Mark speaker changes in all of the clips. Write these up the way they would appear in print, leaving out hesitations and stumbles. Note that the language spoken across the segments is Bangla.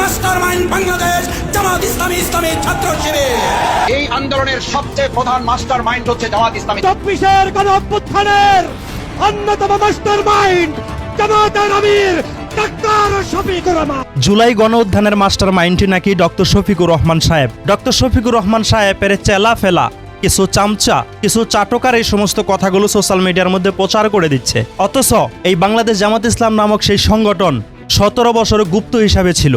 Speaker 1: মাস্টারমাইন্ড বাংলাদেশ জামাত ইসলামী ইসলামী ছাত্র শিবির।
Speaker 2: এই আন্দোলনের সবচেয়ে প্রধান মাস্টার মাইন্ড হচ্ছে জামাত ইসলামী।
Speaker 3: 24-এর গণঅভ্যুত্থানের অন্যতম মাস্টারমাইন্ড জামাতের আমির ডাক্তার শফিকুর রহমান।
Speaker 4: জুলাই গণ উত্থানের মাস্টার মাইন্ডটি নাকি ডক্টর শফিকুর রহমান সাহেব। ডক্টর শফিকুর রহমান সাহেবের চেলা ফেলা কিছু চামচা, কিছু চাটকার এই সমস্ত কথাগুলো সোশ্যাল মিডিয়ার মধ্যে প্রচার করে দিচ্ছে। অথচ এই বাংলাদেশ জামাত ইসলাম নামক সেই সংগঠন 17 বছর গুপ্ত হিসাবে ছিল,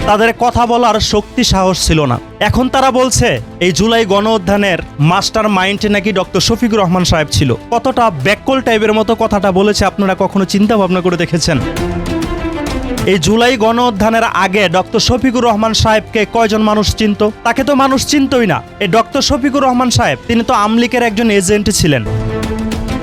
Speaker 4: তাদের কথা বলার শক্তি সাহস ছিল না। এখন তারা বলছে এই জুলাই গণ উত্থানের মাস্টার মাইন্ডে নাকি ডক্টর শফিকুর রহমান সাহেব ছিল। কতটা ব্যাককল টাইপের মতো কথাটা বলেছে আপনারা কখনো চিন্তা ভাবনা করে দেখেছেন? এই জুলাই গণ উত্থানের আগে ডক্টর শফিকুর রহমান সাহেবকে কয়জন মানুষ চিনত? তাকে তো মানুষ চিনতই না। এই ডক্টর শফিকুর রহমান সাহেব তিনি তো আওয়ামী লীগের একজন এজেন্ট ছিলেন।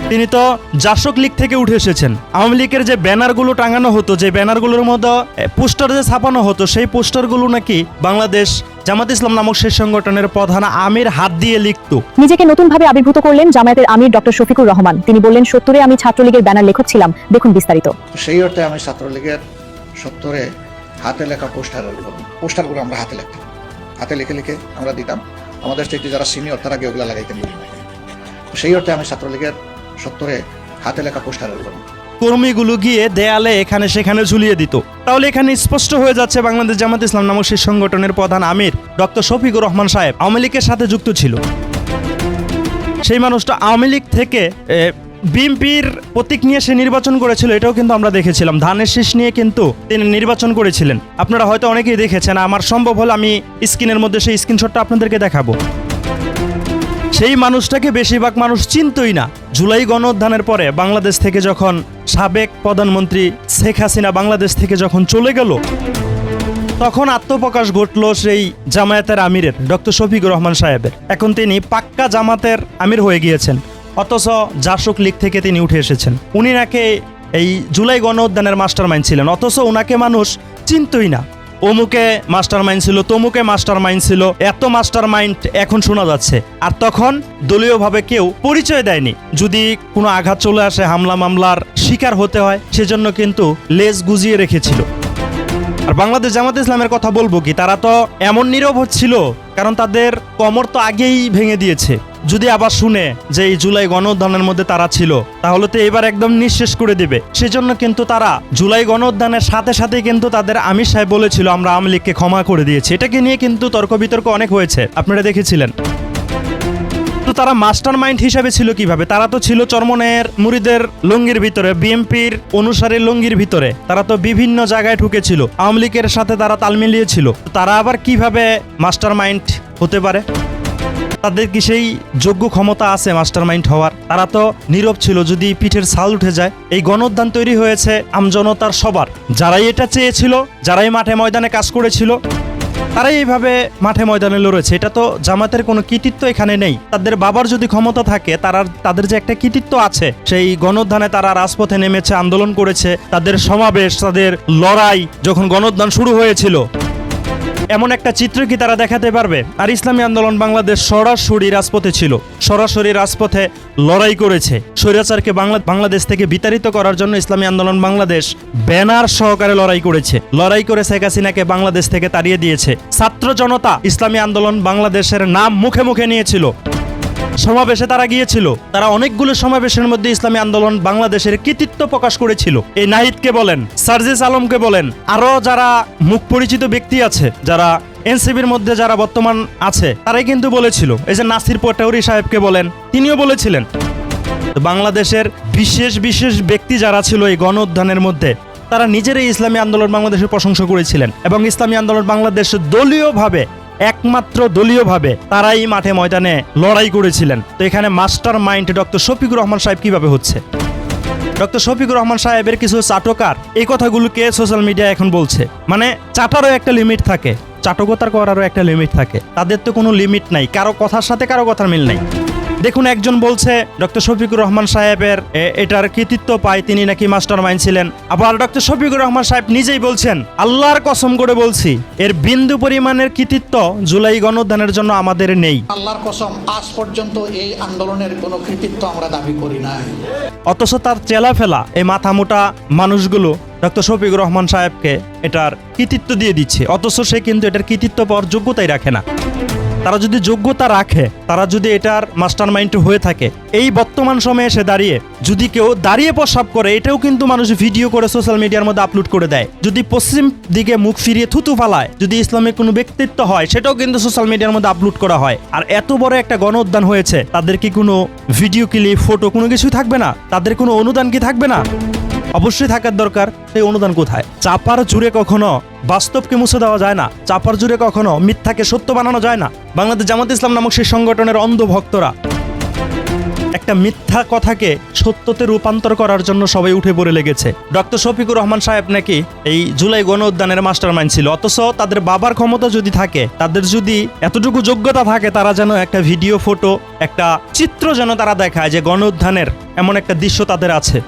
Speaker 4: তিনি তো জাসক লীগ থেকে উঠে এসেছেন। আওয়ামী লীগের যে ব্যানারগুলো টাঙানো হতো, যে ব্যানারগুলোর মধ্যে পোস্টার যে ছাপানো হতো, সেই পোস্টারগুলো নাকি বাংলাদেশ জামাত ইসলাম নামক সেই সংগঠনের প্রধান আমির হাত দিয়ে লিখত।
Speaker 5: নিজেকে নতুনভাবে আবির্ভূত করলেন জামায়াতের আমির ডক্টর শফিকুর রহমান। তিনি বললেন 70-এ আমি ছাত্রলীগের ব্যানার লেখক ছিলাম, দেখুন বিস্তারিত।
Speaker 6: সেই অর্থে আমি ছাত্রলীগের 70-এ হাতে লেখা পোস্টারগুলো আমরা হাতে লিখতাম, হাতে লিখে লিখে আমরা দিতাম। আমাদের স্টেটে যারা সিনিয়র তারা গিয়ে ওগুলো লাগাইতেন। সেই অর্থে আমি ছাত্রলীগের 70-এ হাতে লেখা পোস্টারগুলো
Speaker 4: কর্মীগুলো গিয়ে দেয়ালে এখানে সেখানে ঝুলিয়ে দিত। তাহলে এখানে স্পষ্ট হয়ে যাচ্ছে বাংলাদেশ জামাত ইসলাম নামক সেই সংগঠনের প্রধান আমির ডক্টর শফিকুর রহমান সাহেব আওয়ামী লীগের সাথে যুক্ত ছিল। সেই মানুষটা আওয়ামী লীগ থেকে বিএনপির প্রতীক নিয়ে সে নির্বাচন করেছিল, এটাও কিন্তু আমরা দেখেছিলাম। ধানের শীষ নিয়ে কিন্তু তিনি নির্বাচন করেছিলেন। আপনারা হয়তো অনেকেই দেখেছেন। আমার সম্ভব হলে আমি স্ক্রিনের মধ্যে সেই স্ক্রিনশটটা আপনাদেরকে দেখাবো। সেই মানুষটাকে বেশিরভাগ মানুষ চিনতই না। জুলাই গণ উত্থানের পরে বাংলাদেশ থেকে যখন সাবেক প্রধানমন্ত্রী শেখ হাসিনা বাংলাদেশ থেকে যখন চলে গেল, তখন আত্মপ্রকাশ ঘটল সেই জামায়াতের আমিরের ডক্টর শফিকুর রহমান সাহেবের। এখন তিনি পাক্কা জামাতের আমির হয়ে গিয়েছেন, অথচ জাসক লীগ থেকে তিনি উঠে এসেছেন। উনি নাকি এই জুলাই গণ উত্থানের মাস্টার মাইন্ড ছিলেন, অথচ ওনাকে মানুষ চিনতই না। অমুকে মাস্টার মাইন্ড ছিল, তমুকে মাস্টার মাইন্ড ছিল, এত মাস্টার মাইন্ড এখন শোনা যাচ্ছে। আর তখন দলীয়ভাবে কেউ পরিচয় দেয়নি। যদি কোনো আঘাত চলে আসে, হামলা মামলার শিকার হতে হয়, সেজন্য কিন্তু লেজ গুজিয়ে রেখেছিল। আর বাংলাদেশ জামাত ইসলামের কথা বলবো কি, তারা তো এমন নীরব হচ্ছিল, কারণ তাদের কোমর তো আগেই ভেঙে দিয়েছে। যদি আবার শুনে যে এই জুলাই গণ উত্থানের মধ্যে তারা ছিল, তাহলে তো এবার একদম নিঃশেষ করে দিবে। সেজন্য কিন্তু তারা জুলাই গণ উত্থানের সাথে সাথে কিন্তু তাদের আমির সাহেব বলেছিল আমরা আওয়ামী লীগকে ক্ষমা করে দিয়েছি। এটাকে নিয়ে কিন্তু তর্ক বিতর্ক অনেক হয়েছে, আপনারা দেখেছিলেন। তো তারা মাস্টার মাইন্ড হিসাবে ছিল কিভাবে? তারা তো ছিল চরমনের মুরিদের লুঙ্গির ভিতরে, বিএনপির অনুসারী লুঙ্গির ভিতরে। তারা তো বিভিন্ন জায়গায় ঢুকেছিল, আওয়ামী লীগের সাথে তারা তাল মিলিয়েছিল। তারা আবার কিভাবে মাস্টার মাইন্ড হতে পারে? তাদের কি সেই যোগ্য ক্ষমতা আছে মাস্টার মাইন্ড হওয়ার? তারা তো নীরব ছিল। যদি পিঠের ছাল উঠে যায়। এই গণ উত্থান তৈরি হয়েছে আমজনতার সবার, যারাই এটা চেয়েছিল, যারাই মাঠে ময়দানে কাজ করেছিল, তারাই এইভাবে মাঠে ময়দানে লড়েছে। এটা তো জামাতের কোনো কৃতিত্ব এখানে নেই। তাদের বাবার যদি ক্ষমতা থাকে, তাদের যে একটা কৃতিত্ব আছে, সেই গণ উত্থানে তারা রাজপথে নেমেছে, আন্দোলন করেছে, তাদের সমাবেশ, তাদের লড়াই যখন গণ উত্থান শুরু হয়েছিল, এমন একটা চিত্র কি তারা দেখাতে পারবে? আর ইসলামী আন্দোলন বাংলাদেশ সরাসরি রাজপথে ছিল, সরাসরি রাজপথে লড়াই করেছে। স্বৈরাচারকে বাংলাদেশ থেকে বিতাড়িত করার জন্য ইসলামী আন্দোলন বাংলাদেশ ব্যানার সহকারে লড়াই করেছে। লড়াই করে শেখ হাসিনাকে বাংলাদেশ থেকে তাড়িয়ে দিয়েছে। ছাত্র জনতা ইসলামী আন্দোলন বাংলাদেশের নাম মুখে মুখে নিয়েছিল। সমাবেশে তারা গিয়েছিল। তারা অনেকগুলো সমাবেশের মধ্যে ইসলামী আন্দোলন বাংলাদেশের কৃতিত্ব প্রকাশ করেছিল। এই নাহিদকে বলেন, সার্জিস আলমকে বলেন, আরো যারা মুখ পরিচিত ব্যক্তি আছে, যারা এনসিবির মধ্যে যারা বর্তমান আছে, তারাই কিন্তু বলেছিল। এই যে নাসির পটোয়ারী সাহেবকে বলেন, তিনিও বলেছিলেন। বাংলাদেশের বিশেষ বিশেষ ব্যক্তি যারা ছিল এই গণ উত্থানের মধ্যে, তারা নিজেরাই ইসলামী আন্দোলন বাংলাদেশের প্রশংসা করেছিলেন। এবং ইসলামী আন্দোলন বাংলাদেশ দলীয়ভাবে, একমাত্র দলীয়ভাবে তারাই মাঠে ময়দানে লড়াই করেছিলেন। তো এখানে master mind doctor Shafiqur Rahman সাহেব কিভাবে হচ্ছে? ডক্টর শফিকুর রহমান সাহেবের কিছু চাটকার এই কথাগুলোকে সোশ্যাল মিডিয়া এখন বলছে। মানে চাটারও একটা লিমিট থাকে, চাটকতার করারও একটা লিমিট থাকে। তাদের তো কোনো লিমিট নাই, কারো কথার সাথে কারো কথার মিল নাই। দেখুন, একজন বলছে ডক্টর শফিকুর রহমান সাহেবের এটার কৃতিত্ব পায়, তিনি নাকি মাস্টার মাইন্ড ছিলেন। আবার ডক্টর শফিকুর রহমান সাহেব নিজেই বলছেন, আল্লাহর কসম করে বলছি এর বিন্দু পরিমাণের কৃতিত্ব জুলাই গণঅভ্যুত্থানের জন্য আমাদের নেই।
Speaker 7: আল্লাহর কসম, আজ পর্যন্ত এই আন্দোলনের কোনো কৃতিত্ব আমরা দাবি করি নাই।
Speaker 4: অথচ তার চেলা ফেলা এই মাথা মোটা মানুষগুলো ডক্টর শফিকুর রহমান সাহেবকে এটার কৃতিত্ব দিয়ে দিচ্ছে, অথচ সে কিন্তু এটার কৃতিত্ব পাওয়ার যোগ্যতাই রাখে না। তারা যদি যোগ্যতা রাখে, তারা যদি এটার মাস্টার মাইন্ড হয়ে থাকে, এই বর্তমান সময়ে এসে দাঁড়িয়ে যদি কেউ দাঁড়িয়ে প্রস্রাব করে, এটাও কিন্তু মানুষ ভিডিও করে সোশ্যাল মিডিয়ার মধ্যে আপলোড করে দেয়। যদি পশ্চিম দিকে মুখ ফিরিয়ে থুতু ফালায়, যদি ইসলামিক কোনো ব্যক্তিত্ব হয়, সেটাও কিন্তু সোশ্যাল মিডিয়ার মধ্যে আপলোড করা হয়। আর এত বড় একটা গণঅভ্যুত্থান হয়েছে, তাদের কি কোনো ভিডিও ক্লিপ, ফটো কোনো কিছুই থাকবে না? তাদের কোনো অনুদান কি থাকবে না? অবশ্যই থাকার দরকার। সেই অনুদান কোথায়? চাপার জুড়ে কখনো বাস্তবকে মুছে দেওয়া যায় না, চাপার জুড়ে কখনো মিথ্যাকে সত্য বানানো যায় না। বাংলাদেশ জামাত ইসলাম নামক সেই সংগঠনের অন্ধ ভক্তরা একটা মিথ্যা কথাকে সত্যতে রূপান্তর করার জন্য সবাই উঠে পড়ে লেগেছে। ডক্টর শফিকুর রহমান সাহেব নাকি এই জুলাই গণঅভ্যুত্থানের মাস্টারমাইন্ড ছিল, অথচ তাদের বাবার ক্ষমতা যদি থাকে, তাদের যদি এতটুকু যোগ্যতা থাকে, তারা যেন একটা ভিডিও, ফটো, একটা চিত্র যেন তারা দেখায় যে গণঅভ্যুত্থানের এমন একটা দৃশ্য তাদের আছে।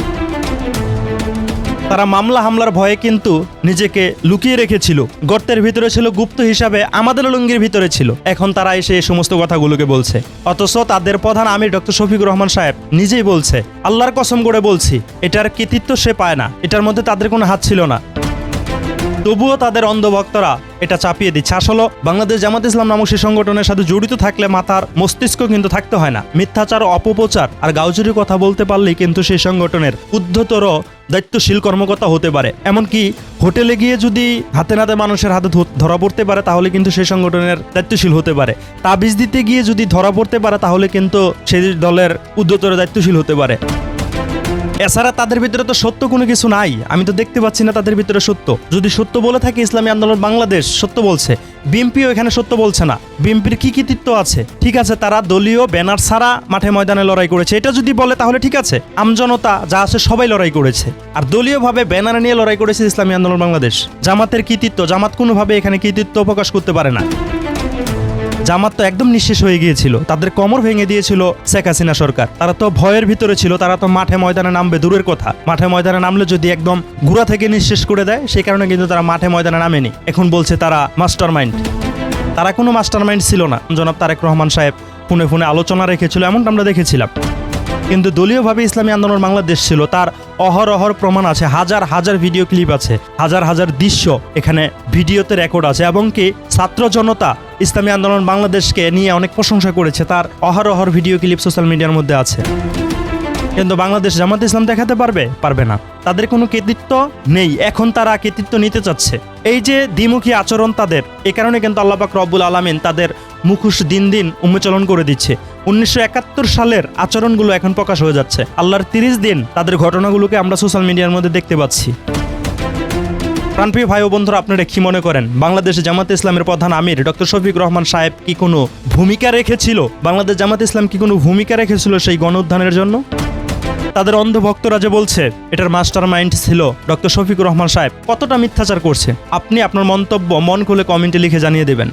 Speaker 4: তারা মামলা হামলার ভয়ে কিন্তু নিজেকে লুকিয়ে রেখেছিল, গর্তের ভিতরে ছিল, গুপ্ত হিসাবে আমাদের লুঙ্গির ভিতরে ছিল। এখন তারা এসে এই সমস্ত কথাগুলোকে বলছে, অথচ তাদের প্রধান আমির ডক্টর শফিকুর রহমান সাহেব নিজেই বলছে, আল্লাহর কসম করে বলছি এটার কৃতিত্ব সে পায় না, এটার মধ্যে তাদের কোনো হাত ছিল না। তবুও তাদের অন্ধভক্তরা এটা চাপিয়ে দিচ্ছে। আসলে বাংলাদেশ জামাত ইসলাম নামক সেই সংগঠনের সাথে জড়িত থাকলে মাথার মস্তিষ্ক কিন্তু থাকতে হয় না। মিথ্যাচার, অপপ্রচার আর গাউজুরির কথা বলতে পারলেই কিন্তু সেই সংগঠনের ঊর্ধ্বতর দায়িত্বশীল কর্মকর্তা হতে পারে। এমনকি হোটেলে গিয়ে যদি হাতে নাতে মানুষের হাতে ধরা পড়তে পারে, তাহলে কিন্তু সেই সংগঠনের দায়িত্বশীল হতে পারে। তাবিজ দিতে গিয়ে যদি ধরা পড়তে পারে, তাহলে কিন্তু সেই দলের ঊর্ধ্বতর দায়িত্বশীল হতে পারে। এছাড়া তাদের ভিতরে তো সত্য কোনো কিছু নাই, আমি তো দেখতে পাচ্ছি না তাদের ভিতরে সত্য। যদি সত্য বলে থাকে ইসলামী আন্দোলন বাংলাদেশ সত্য বলছে, বিএনপিও এখানে সত্য বলছে না। বিএনপির কি কৃতিত্ব আছে? ঠিক আছে, তারা দলীয় ব্যানার ছাড়া মাঠে ময়দানে লড়াই করেছে, এটা যদি বলে তাহলে ঠিক আছে। আমজনতা যা আছে সবাই লড়াই করেছে, আর দলীয়ভাবে ব্যানার নিয়ে লড়াই করেছে ইসলামী আন্দোলন বাংলাদেশ। জামাতের কৃতিত্ব, জামাত কোনোভাবে এখানে কৃতিত্ব প্রকাশ করতে পারে না। জামাত তো একদম নিঃশেষ হয়ে গিয়েছিল, তাদের কোমর ভেঙে দিয়েছিল শেখ হাসিনা সরকার। তারা তো ভয়ের ভিতরে ছিল, তারা তো মাঠে ময়দানে নামবে দূরের কথা। মাঠে ময়দানে নামলে যদি একদম গুড়া থেকে নিঃশেষ করে দেয়, সেই কারণে কিন্তু তারা মাঠে ময়দানে নামেনি। এখন বলছে তারা মাস্টার মাইন্ড। তারা কোনো মাস্টার মাইন্ড ছিল না। জনাব তারেক রহমান সাহেব ফোনে ফোনে আলোচনা রেখেছিল, এমনটা আমরা দেখেছিলাম। কিন্তু দলীয়ভাবে ইসলামী আন্দোলন বাংলাদেশ ছিল, তার অহরহর প্রমাণ আছে, হাজার হাজার ভিডিও ক্লিপ আছে, হাজার হাজার দৃশ্য এখানে ভিডিওতে রেকর্ড আছে। এবং কি ছাত্র জনতা ইসলামী আন্দোলন বাংলাদেশকে নিয়ে অনেক প্রশংসা করেছে, তার অহরহর ভিডিও ক্লিপ সোশ্যাল মিডিয়ার মধ্যে আছে। কিন্তু বাংলাদেশ জামাত ইসলাম দেখাতে পারবে না, তাদের কোনো কৃতিত্ব নেই। এখন তারা কৃতিত্ব নিতে চাচ্ছে। এই যে দ্বিমুখী আচরণ তাদের, এই কারণে কিন্তু আল্লাহ পাক রব্বুল আলামিন তাদের মুখোশ দিন দিন উন্মোচন করে দিচ্ছে। 1971 সালের আচরণগুলো এখন প্রকাশ হয়ে যাচ্ছে। আল্লাহর 30 দিন তাদের ঘটনাগুলোকে আমরা সোশ্যাল মিডিয়ার মধ্যে দেখতে পাচ্ছি। প্রাণপ্রিয় ভাই ও বন্ধুরা, আপনারা কি মনে করেন বাংলাদেশ জামাত ইসলামের প্রধান আমির ডক্টর শফিকুর রহমান সাহেব কি কোনো ভূমিকা রেখেছিল? বাংলাদেশ জামাত ইসলাম কি কোনো ভূমিকা রেখেছিল সেই গণঅভ্যুত্থানের জন্য? তাদের অন্ধভক্তরা যে বলছে এটার মাস্টার মাইন্ড ছিল ডক্টর শফিকুর রহমান সাহেব, কতটা মিথ্যাচার করছে? আপনি আপনার মন্তব্য মন খুলে কমেন্টে লিখে জানিয়ে দেবেন।